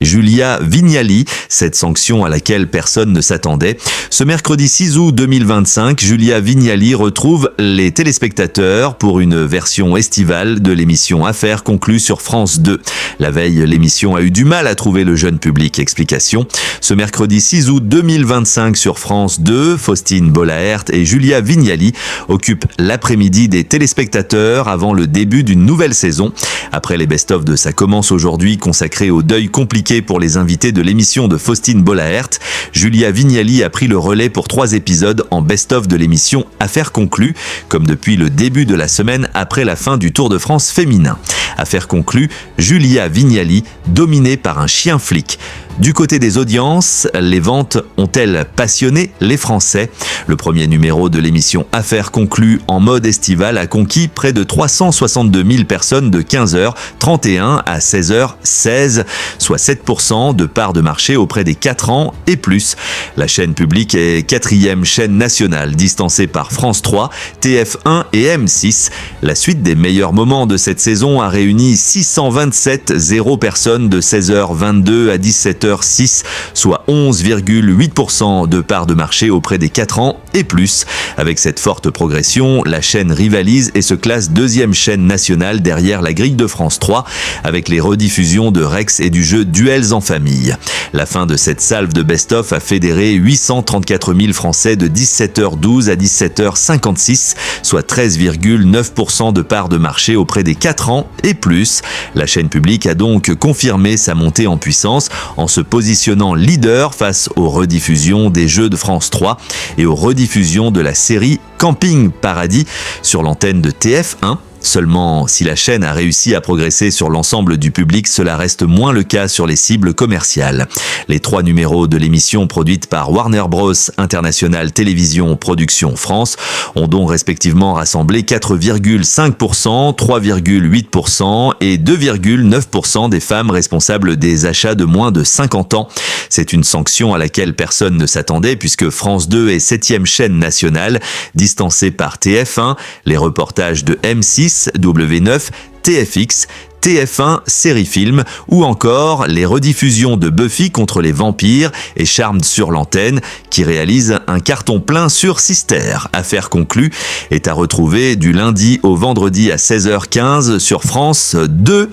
Julia Vignali, cette sanction à laquelle personne ne s'attendait. Ce mercredi 6 août 2025, Julia Vignali retrouve les téléspectateurs pour une version estivale de l'émission Affaires conclues sur France 2. La veille, l'émission a eu du mal à trouver le jeune public. Explication. Ce mercredi 6 août 2025 sur France 2, Faustine Bollaert et Julia Vignali occupent l'après-midi des téléspectateurs avant le début d'une nouvelle saison. Après les best-of de Ça commence aujourd'hui consacrés au deuil compliqué pour les invités de l'émission de Faustine Bollaert, Julia Vignali a pris le relais pour 3 épisodes en best-of de l'émission Affaires conclues, comme depuis le début de la semaine après la fin du Tour de France féminin. Affaires conclues, Julia Vignali, dominée par un chien flic. Du côté des audiences, les ventes ont-elles passionné les Français ? Le premier numéro de l'émission Affaires conclues en mode estival a conquis près de 362 000 personnes de 15h31 à 16h16, soit 7% de part de marché auprès des 4 ans et plus. La chaîne publique est 4e chaîne nationale, distancée par France 3, TF1 et M6. La suite des meilleurs moments de cette saison a réuni 627 personnes de 16h22 à 17h06, soit 11,8% de part de marché auprès des 4 ans et plus. Avec cette forte progression, la chaîne rivalise et se classe 2e chaîne nationale derrière la grille de France 3, avec les rediffusions de Rex et du jeu Duels en famille. La fin de cette salve de best-of a fédéré 834 000 Français de 17h12 à 17h56, soit 13,9% de part de marché auprès des 4 ans et plus. La chaîne publique a donc confirmé sa montée en puissance en se positionnant leader face aux rediffusions des jeux de France 3 et aux rediffusions de la série Camping Paradis sur l'antenne de TF1. Seulement, si la chaîne a réussi à progresser sur l'ensemble du public, cela reste moins le cas sur les cibles commerciales. Les 3 numéros de l'émission produite par Warner Bros International Télévision Production France ont donc respectivement rassemblé 4,5%, 3,8% et 2,9% des femmes responsables des achats de moins de 50 ans. C'est une sanction à laquelle personne ne s'attendait puisque France 2 est 7e chaîne nationale, distancée par TF1, les reportages de M6, W9, TFX, TF1 série film ou encore les rediffusions de Buffy contre les vampires et Charmed sur l'antenne qui réalisent un carton plein sur Sister. Affaires conclues est à retrouver du lundi au vendredi à 16h15 sur France 2.